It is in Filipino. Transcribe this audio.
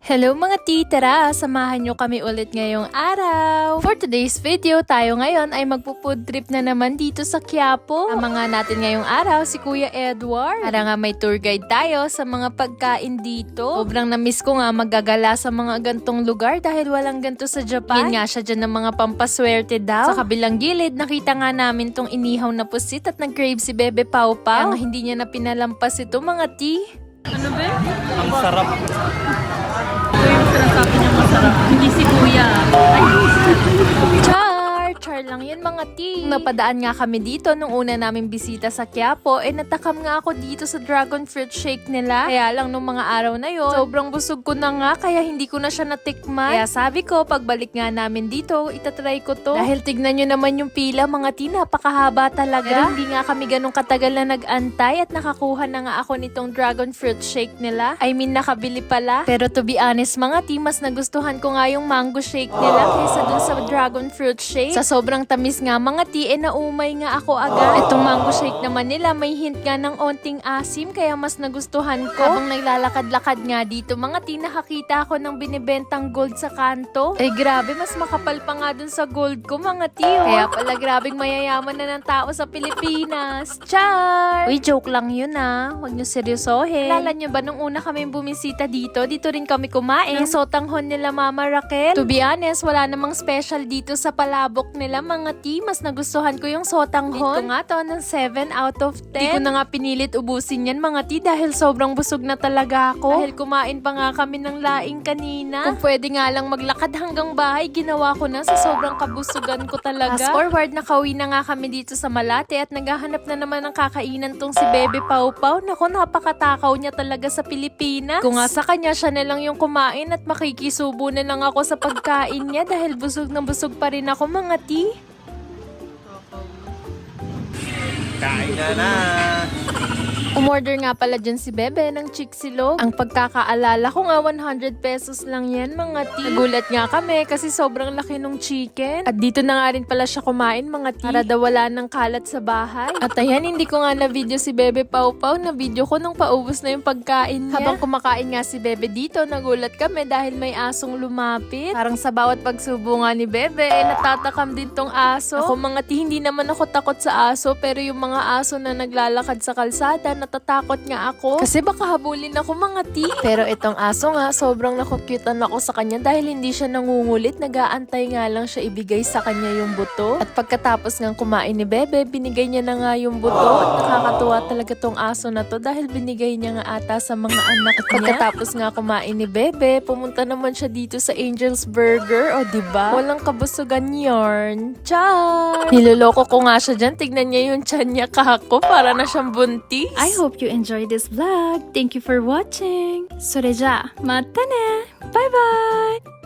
Hello mga titira! Samahan nyo kami ulit ngayong araw. For today's video, tayo ngayon ay magpo-food trip na naman dito sa Quiapo. Ang mga natin ngayong araw, si Kuya Edward. Para nga may tour guide tayo sa mga pagkain dito. Sobrang na-miss ko nga magagala sa mga gantong lugar dahil walang ganto sa Japan. Yan nga siya dyan ng mga pampaswerte daw. Sa kabilang gilid, nakita nga namin tong inihaw na pusit at nag-crave si Bebe Pau Pau. Kaya hindi niya na pinalampas ito mga ti. Ano ba? Ang sarap. Ito yung sinasabi niya masarap. Hindi si Kuya. Char lang yun mga ti. Napadaan nga kami dito nung una naming bisita sa Quiapo, natakam nga ako dito sa dragon fruit shake nila. Kaya lang nung mga araw na yon, sobrang busog ko na nga kaya hindi ko na siya natikman. Kaya sabi ko, pagbalik nga namin dito, itatry ko to. Dahil tignan nyo naman yung pila mga ti, napakahaba talaga. Pero hindi nga kami ganun katagal na nag-antay at nakakuha na nga ako nitong dragon fruit shake nila. I mean, nakabili pala. Pero to be honest mga ti, mas nagustuhan ko nga yung mango shake nila kaysa dun sa dragon fruit shake. Sa sobrang tamis nga mga ti, naumay nga ako agad. Itong mango shake naman nila, may hint nga ng onting asim, kaya mas nagustuhan ko. Habang naglalakad-lakad nga dito mga ti, nakakita ako ng binibentang gold sa kanto. Grabe, mas makapal pa nga dun sa gold ko mga ti. Kaya pala grabing mayayaman na ng tao sa Pilipinas. Char! Uy, joke lang yun Huwag nyo seryosohin. Alala nyo ba nung una kami bumisita dito rin kami kumain. Ang sotanghon nila Mama Raquel. To be honest, wala namang special dito sa palabok nila mga ti. Mas nagustuhan ko yung sotanghon. Dito nga to ng 7 out of 10. Di ko na nga pinilit ubusin yan mga ti dahil sobrang busog na talaga ako. Dahil kumain pa nga kami ng laing kanina. Kung pwede nga lang maglakad hanggang bahay, ginawa ko na sa sobrang kabusugan ko talaga. Fast forward, nakauwi na nga kami dito sa Malate at naghahanap na naman ng kakainan tong si Bebe Pau Pau. Naku, napakatakaw niya talaga sa Pilipinas. Kung nga sa kanya, siya na lang yung kumain at makikisubo na lang ako sa pagkain niya dahil busog na busog pa rin ako mga ti. Kain na. Umorder nga pala dyan si Bebe ng Chiksilog. Ang pagkakaalala ko nga 100 pesos lang yan mga ti. Nagulat nga kami kasi sobrang laki nung chicken. At dito na nga rin pala siya kumain mga ti. Para daw wala ng kalat sa bahay. At ayan, hindi ko nga na video si Bebe Pau Pau. Na video ko nung paubos na yung pagkain niya. Habang kumakain nga si Bebe dito, nagulat kami dahil may asong lumapit. Parang sa bawat pagsubo nga ni Bebe, natatakam din tong aso. Ako mga ti, hindi naman ako takot sa aso. Pero yung mga aso na naglalakad sa kalsada, natatakot nga ako. Kasi baka habulin ako mga ti. Pero itong aso nga, sobrang nakukyutan ako sa kanya dahil hindi siya nangungulit. Nag-aantay nga lang siya ibigay sa kanya yung buto. At pagkatapos nga kumain ni Bebe, binigay niya na nga yung buto. At nakakatuwa talaga tong aso na to dahil binigay niya nga ata sa mga anak niya. At pagkatapos nga kumain ni Bebe, pumunta naman siya dito sa Angel's Burger. O diba? Walang kabusugan yarn. Char! Niloloko ko nga siya dyan. Tignan niya yung tiyan niya kako. Para na siyang buntis. I hope you enjoyed this vlog. Thank you for watching. それじゃあ、またね. Bye bye!